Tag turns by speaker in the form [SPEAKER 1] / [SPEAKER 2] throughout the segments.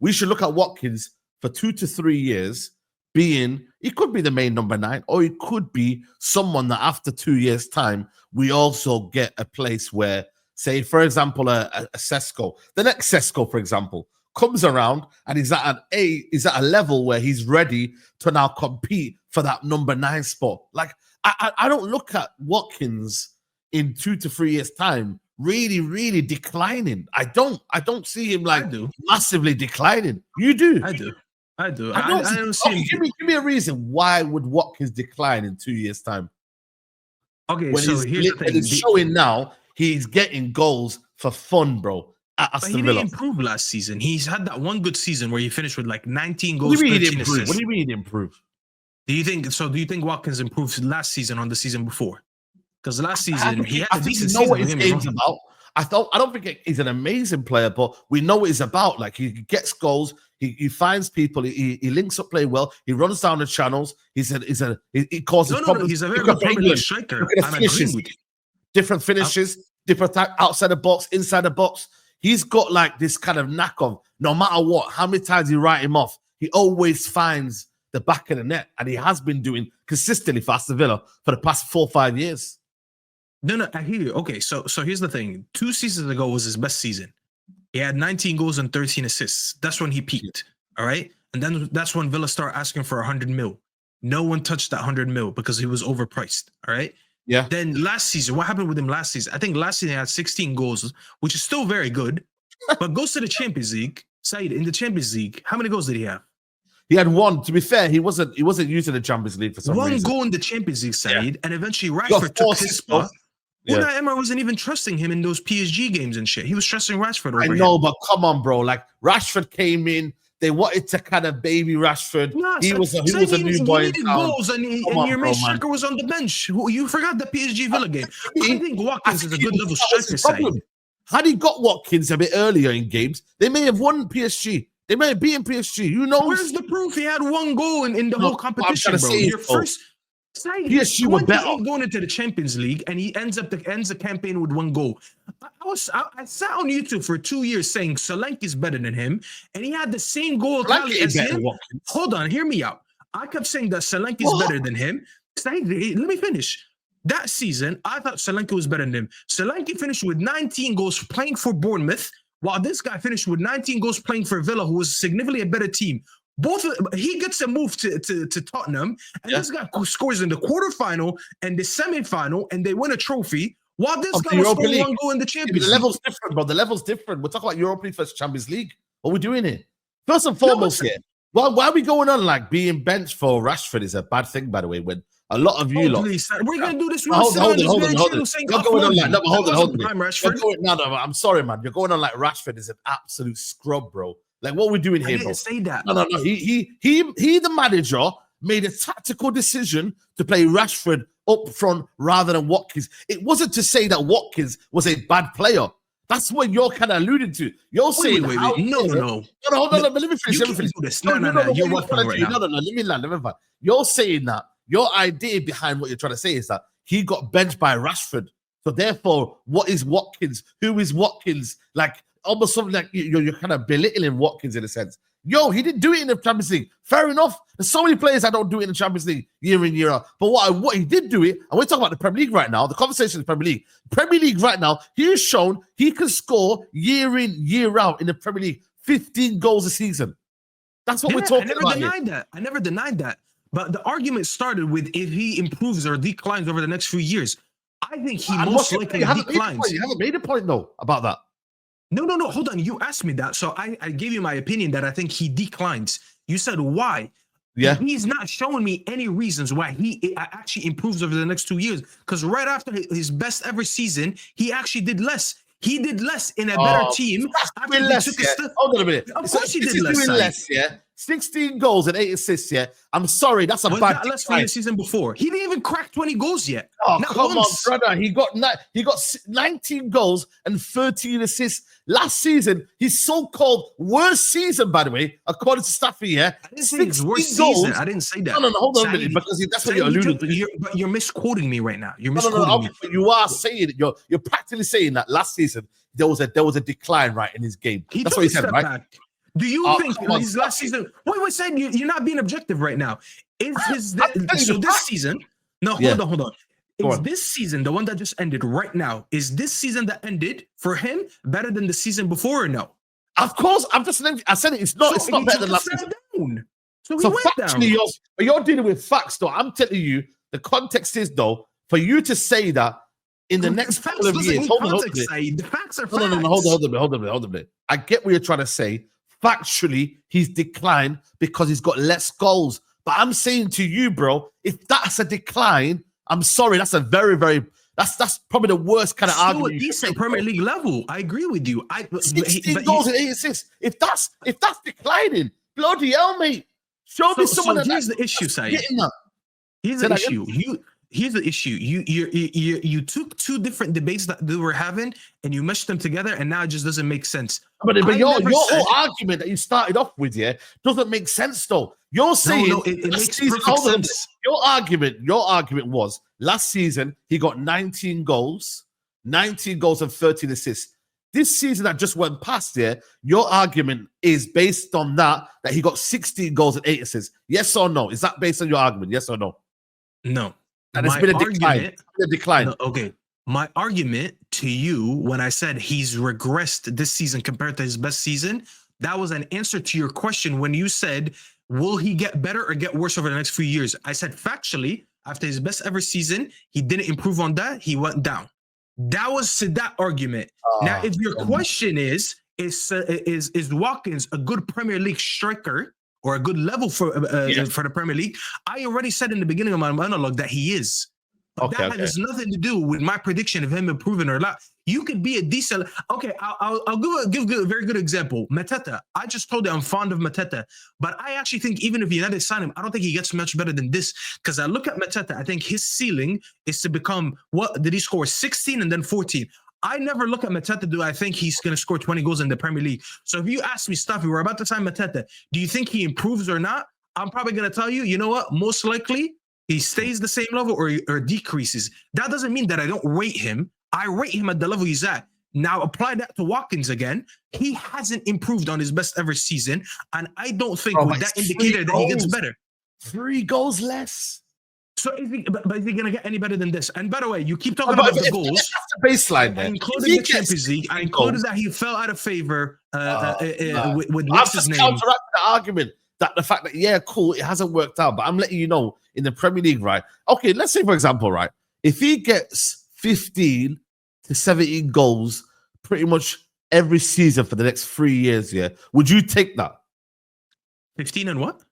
[SPEAKER 1] we should look at Watkins for 2 to 3 years being, he could be the main number 9, or he could be someone that after 2 years' time, we also get a place where, say, for example, a Sesko, the next Sesko, for example, comes around and he's at a level where he's ready to now compete for that number 9 spot. Like, I don't look at Watkins in 2 to 3 years' time really, really declining. I don't see him like massively declining. You do.
[SPEAKER 2] I do. I don't
[SPEAKER 1] see him. Give me a reason why would Watkins decline in 2 years' time?
[SPEAKER 2] Okay,
[SPEAKER 1] when
[SPEAKER 2] so here's the thing.
[SPEAKER 1] He's showing now he's getting goals for fun, bro.
[SPEAKER 2] But he didn't improve last season. He's had that one good season where he finished with like 19 goals, 13 assists.
[SPEAKER 1] What do you mean improve?
[SPEAKER 2] Do you think Watkins improved last season on the season before? Because last season he had a decent season.
[SPEAKER 1] What his game's about. I don't think he's an amazing player, but we know what he's about. Like, he gets goals, he finds people, he links up play well, he runs down the channels. He causes problems.
[SPEAKER 2] He's a very good Premier League striker.
[SPEAKER 1] Different finishes, different outside the box, inside the box. He's got like this kind of knack of, no matter what, how many times you write him off, he always finds the back of the net, and he has been doing consistently for Aston Villa for the past 4 or 5 years.
[SPEAKER 2] No, I hear you. Okay, so here's the thing. 2 seasons ago was his best season. He had 19 goals and 13 assists. That's when he peaked, all right? And then that's when Villa started asking for 100 mil. No one touched that 100 mil because he was overpriced, all right?
[SPEAKER 1] Yeah.
[SPEAKER 2] Then last season, what happened with him last season? I think last season he had 16 goals, which is still very good, but goes to the Champions League. Saeed, in the Champions League, how many goals did he have?
[SPEAKER 1] He had 1. To be fair, he wasn't using the Champions League for some reason. 1
[SPEAKER 2] goal in the Champions League, Saeed, and eventually Rashford took his spot. Unai Emery wasn't even trusting him in those PSG games and shit. He was trusting Rashford over him.
[SPEAKER 1] But come on, bro. Like, Rashford came in. They wanted to kind of baby Rashford. He was a new boy. He needed goals, and
[SPEAKER 2] your main striker was on the bench. You forgot the PSG Villa game. I think Watkins is a good level striker.
[SPEAKER 1] Had he got Watkins a bit earlier in games, they may have won PSG. They may have beaten PSG. Who knows?
[SPEAKER 2] Where's the proof he had 1 goal in the whole competition, bro? Your first.
[SPEAKER 1] PSG were better
[SPEAKER 2] going into the Champions League, and he ends the campaign with 1 goal. I sat on YouTube for 2 years saying Solanke is better than him, and he had the same goal tally as him. Hold on, hear me out. I kept saying that Solanke is better than him. Let me finish. That season, I thought Solanke was better than him. Solanke finished with 19 goals playing for Bournemouth, while this guy finished with 19 goals playing for Villa, who was significantly a better team. He gets a move to Tottenham, and this guy scores in the quarterfinal and the semifinal, and they win a trophy. While this guy was scoring 1 goal in the Champions League.
[SPEAKER 1] The level's different, bro. The level's different. We're talking about Europa League versus Champions League. What are we doing here? First and foremost, why are we going on like being benched for Rashford is a bad thing, by the way, when a lot of you
[SPEAKER 2] we're going to do this.
[SPEAKER 1] Hold on. I'm sorry, man. You're going on like Rashford is an absolute scrub, bro. Like, what are we doing here, bro?
[SPEAKER 2] I didn't say that.
[SPEAKER 1] No. He, the manager, made a tactical decision to play Rashford up front rather than Watkins. It wasn't to say that Watkins was a bad player. That's what you're kind of alluding to. You're saying,
[SPEAKER 2] wait. No.
[SPEAKER 1] Hold on. Let me finish.
[SPEAKER 2] No. You're working right now.
[SPEAKER 1] No. Let me land. You're saying that your idea behind what you're trying to say is that he got benched by Rashford. So therefore, what is Watkins? Who is Watkins? Like, almost something like you're kind of belittling Watkins in a sense. He didn't do it in the Champions League. Fair enough. There's so many players that don't do it in the Champions League year in, year out. But what he did do it, and we're talking about the Premier League right now, the conversation is Premier League. Premier League right now, he's shown he can score year in, year out in the Premier League, 15 goals a season. That's what we're talking about.
[SPEAKER 2] I never denied that. But the argument started with if he improves or declines over the next few years. I think he most likely declines.
[SPEAKER 1] You haven't made a point, though, about that.
[SPEAKER 2] No. Hold on. You asked me that. So I gave you my opinion that I think he declines. You said why? Yeah. He's not showing me any reasons why he actually improves over the next 2 years. Because right after his best ever season, he actually did less. He did less in a better team.
[SPEAKER 1] Hold on a minute.
[SPEAKER 2] Of course he did less.
[SPEAKER 1] 16 goals and 8 assists, I'm sorry, that's a bad
[SPEAKER 2] that less from the season before. He didn't even crack 20 goals yet.
[SPEAKER 1] Oh, come on, brother. He got 19 goals and 13 assists last season. His so-called worst season, by the way, according to Staffy,
[SPEAKER 2] I didn't say his worst season. I didn't say that.
[SPEAKER 1] No, hold on a minute, because that's what you're alluding to.
[SPEAKER 2] But you're misquoting me right now. You're misquoting me.
[SPEAKER 1] You are saying it. You're practically saying that last season there was a decline, right, in his game. That's what he said, right?
[SPEAKER 2] Do you think his last season? Wait, Said, you're not being objective right now. Is his so this season? No, hold on. Is this season, the one that just ended right now, is this season that ended for him better than the season before or no?
[SPEAKER 1] Of course, I said it. It's not better than last season.
[SPEAKER 2] Down. So he went down.
[SPEAKER 1] You're dealing with facts, though. I'm telling you, the context is, though, for you to say that in the next couple of years. Hold on.
[SPEAKER 2] The facts are facts.
[SPEAKER 1] No. Hold on a minute. I get what you're trying to say. Factually, he's declined because he's got less goals. But I'm saying to you, bro, if that's a decline, I'm sorry, that's a very, very that's probably the worst kind of argument.
[SPEAKER 2] Still a decent Premier League level. I agree with you.
[SPEAKER 1] 16 goals and 8 assists. If that's declining, bloody hell, mate. Show me someone.
[SPEAKER 2] So here's the issue, Saeed. Here's the issue. Here's the issue. You took two different debates that they were having and you meshed them together, and now it just doesn't make sense.
[SPEAKER 1] But your whole argument that you started off with, doesn't make sense though. You're saying
[SPEAKER 2] it makes perfect sense.
[SPEAKER 1] Your argument was last season he got 19 goals and 13 assists. This season that just went past your argument is based on that he got 16 goals and 8 assists. Yes or no? Is that based on your argument? Yes or no?
[SPEAKER 2] No.
[SPEAKER 1] And it's been a decline.
[SPEAKER 2] No, okay. My argument to you when I said he's regressed this season compared to his best season, that was an answer to your question when you said, will he get better or get worse over the next few years? I said factually, after his best ever season, he didn't improve on that. He went down. That was that argument. Now, if your question is Watkins a good Premier League striker or a good level for the Premier League? I already said in the beginning of my monologue that he is. That has nothing to do with my prediction of him improving or not. You could be a decent. Okay, I'll give a very good example. Mateta. I just told you I'm fond of Mateta, but I actually think even if United sign him, I don't think he gets much better than this. Because I look at Mateta, I think his ceiling is to become, what did he score? 16 and then 14. I never look at Mateta. Do I think he's going to score 20 goals in the Premier League? So if you ask me, Staffy, we're about to sign Mateta. Do you think he improves or not? I'm probably going to tell you, you know what? Most likely he stays the same level or decreases. That doesn't mean that I don't rate him. I rate him at the level he's at. Now apply that to Watkins again. He hasn't improved on his best ever season. And I don't think with that indicator that he gets better.
[SPEAKER 1] 3 goals less.
[SPEAKER 2] So is he going to get any better than this? And by the way, you keep talking about the goals.
[SPEAKER 1] That's the baseline there.
[SPEAKER 2] I included the Champions League. I included that he fell out of favor with what's his name.
[SPEAKER 1] Counteract the argument that the fact that, cool, it hasn't worked out. But I'm letting you know, in the Premier League, right? Okay, let's say, for example, right, if he gets 15 to 17 goals pretty much every season for the next 3 years, would you take that?
[SPEAKER 2] 15 and what?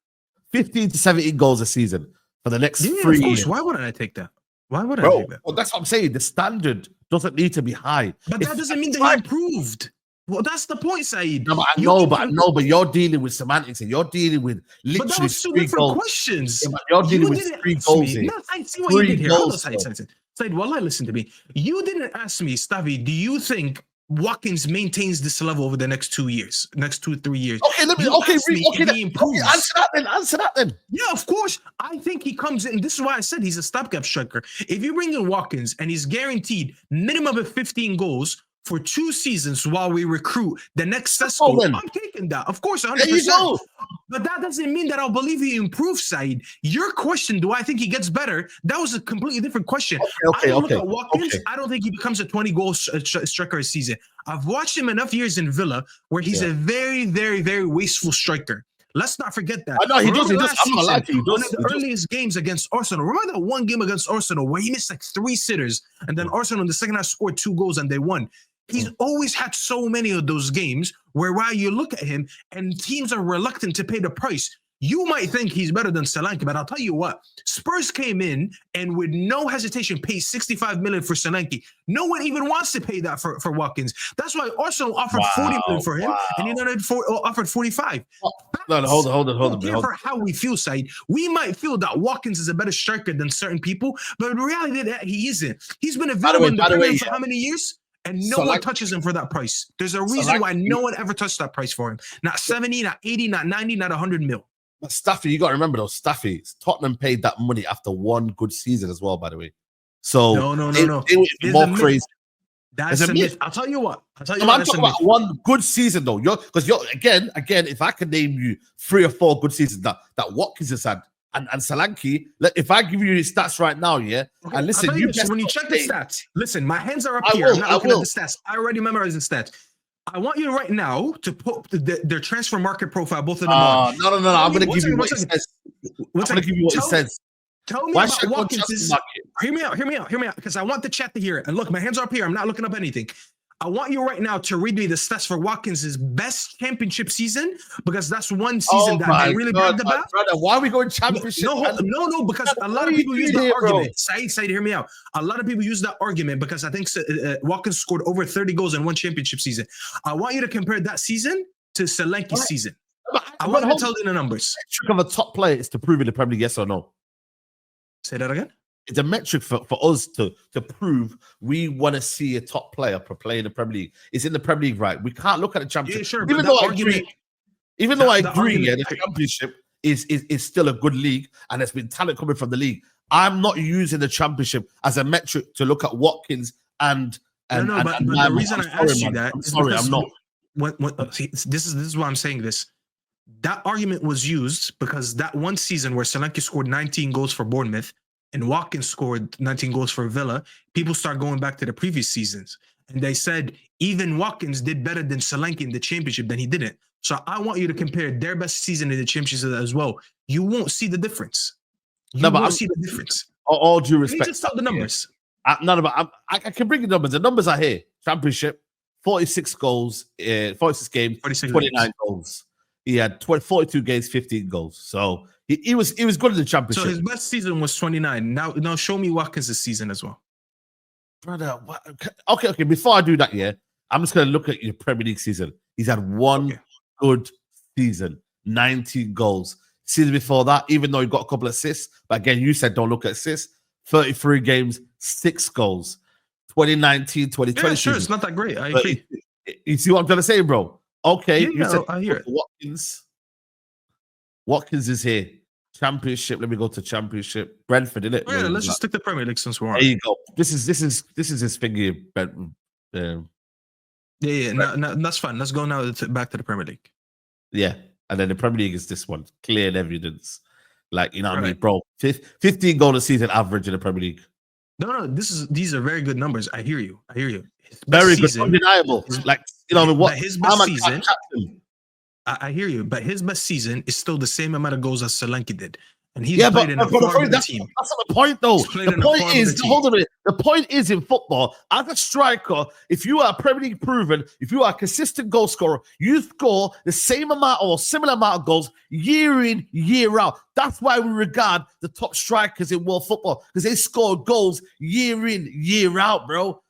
[SPEAKER 1] 15 to 17 goals a season for the next 3 years.
[SPEAKER 2] Why wouldn't I take that? Why would I take that?
[SPEAKER 1] Well, that's what I'm saying. The standard doesn't need to be high.
[SPEAKER 2] But that doesn't mean that he improved. Well, that's the point, Saeed.
[SPEAKER 1] No, I know, but you're dealing with semantics and you're dealing with literally
[SPEAKER 2] but that was 2 different questions.
[SPEAKER 1] Yeah, you're dealing with 3 goals.
[SPEAKER 2] No, I see what you did here. Hold on, Saeed, well, listen to me. You didn't ask me, Staffy, do you think Watkins maintains this level over the next 2 years, next 2-3 years?
[SPEAKER 1] Okay, answer that then.
[SPEAKER 2] Yeah, of course. I think he comes in. This is why I said he's a stopgap striker. If you bring in Watkins and he's guaranteed minimum of 15 goals for 2 seasons while we recruit the next Sesco, I'm taking that. Of course, 100%.
[SPEAKER 1] There you go.
[SPEAKER 2] But that doesn't mean that I'll believe he improves, Saeed. Your question, do I think he gets better? That was a completely different question. I don't look at Watkins. I don't think he becomes a 20-goal striker a season. I've watched him enough years in Villa where he's a very, very, very wasteful striker. Let's not forget that.
[SPEAKER 1] I know he does. I'm not lying to you.
[SPEAKER 2] One of the earliest games against Arsenal. Remember that one game against Arsenal where he missed like 3 sitters, and then Arsenal in the second half scored 2 goals and they won. He's always had so many of those games where while you look at him and teams are reluctant to pay the price. You might think he's better than Solanke, but I'll tell you what, Spurs came in and with no hesitation paid 65 million for Solanke. No one even wants to pay that for Watkins. That's why Arsenal offered 40 million for him, and United offered 45.
[SPEAKER 1] No, hold on.
[SPEAKER 2] For how we feel, Saeed, we might feel that Watkins is a better striker than certain people, but in reality, that he isn't. He's been a villain in the Premier for how many years? And no one touches him for that price. There's a reason why no one ever touched that price for him. Not 70, not 80, not 90, not 100 mil.
[SPEAKER 1] But Staffy, you got to remember though, Tottenham paid that money after 1 good season as well, by the way. So
[SPEAKER 2] no.
[SPEAKER 1] It was more crazy.
[SPEAKER 2] That's a myth. I'll tell you what.
[SPEAKER 1] I'm talking about one good season though. Because you're again, if I can name you 3 or 4 good seasons that Watkins has had, and Solanke, if I give you his stats right now, yeah, okay, and listen,
[SPEAKER 2] when you check the stats, listen, my hands are up here. I'm not looking at the stats. I already memorized the stats. I want you right now to put their transfer market profile, both of them on.
[SPEAKER 1] No. I'm going to give you what it says. I'm going to give you what it says.
[SPEAKER 2] Tell me about Watkins. Hear me out, because I want the chat to hear it. And look, my hands are up here. I'm not looking up anything. I want you right now to read me the stats for Watkins' best championship season, because that's one season that they really bragged about.
[SPEAKER 1] Brother, why are we going championship?
[SPEAKER 2] No, because a lot of people use that argument. Saeed, hear me out. A lot of people use that argument because I think Watkins scored over 30 goals in one championship season. I want you to compare that season to Solanke's season. I want to tell you the numbers.
[SPEAKER 1] The trick of a top player is to prove in the Premier League, yes or no.
[SPEAKER 2] Say that again.
[SPEAKER 1] It's a metric for us to prove we want to see a top player play in the Premier League. It's in the Premier League, right? We can't look at the Championship.
[SPEAKER 2] Yeah, sure,
[SPEAKER 1] even though I agree, the Championship is still a good league and there's been talent coming from the league. I'm not using the Championship as a metric to look at Watkins and
[SPEAKER 2] but the reason I asked you that is because I'm not. This is why I'm saying this. That argument was used because that one season where Solanke scored 19 goals for Bournemouth and Watkins scored 19 goals for Villa, people start going back to the previous seasons. And they said even Watkins did better than Solanke in the championship than he didn't. So I want you to compare their best season in the championship as well. You won't see the difference. You won't see the difference.
[SPEAKER 1] All due respect.
[SPEAKER 2] You just tell the numbers.
[SPEAKER 1] I can bring the numbers. The numbers are here. Championship, 46 goals, 46 games, 29 goals. He had 42 games, 15 goals. So he was good in the Championship.
[SPEAKER 2] So his best season was 29. Now show me Watkins' season as well.
[SPEAKER 1] Brother, okay. Before I do that, I'm just going to look at your Premier League season. He's had one good season, 19 goals. Season before that, even though he got a couple of assists, but again, you said don't look at assists, 33 games, 6 goals. 2019, 2020
[SPEAKER 2] Yeah, sure, it's not that great. I agree.
[SPEAKER 1] You see what I'm trying to say, bro? Okay,
[SPEAKER 2] you said I hear it.
[SPEAKER 1] Watkins is here. Championship. Let me go to Championship. Brentford, isn't it?
[SPEAKER 2] Oh, yeah, let's just stick to Premier League since we're on.
[SPEAKER 1] There you go. This is his thing here, Brentford.
[SPEAKER 2] No, that's fine. Let's go now back to the Premier League.
[SPEAKER 1] Yeah, and then the Premier League is this one. Clear evidence. Like, you know what I mean, bro? 15 goal a season average in the Premier League.
[SPEAKER 2] No, these are very good numbers. I hear you.
[SPEAKER 1] Very good, undeniable. Like, you know what?
[SPEAKER 2] His best season. I hear you, but his best season is still the same amount of goals as Solanke did, and he's played in a form of the team.
[SPEAKER 1] That's not the point, though. The point is, hold on a minute. The point is in football, as a striker, if you are Premier League proven, if you are a consistent goal scorer, you score the same amount or similar amount of goals year in, year out. That's why we regard the top strikers in world football, because they score goals year in, year out, bro.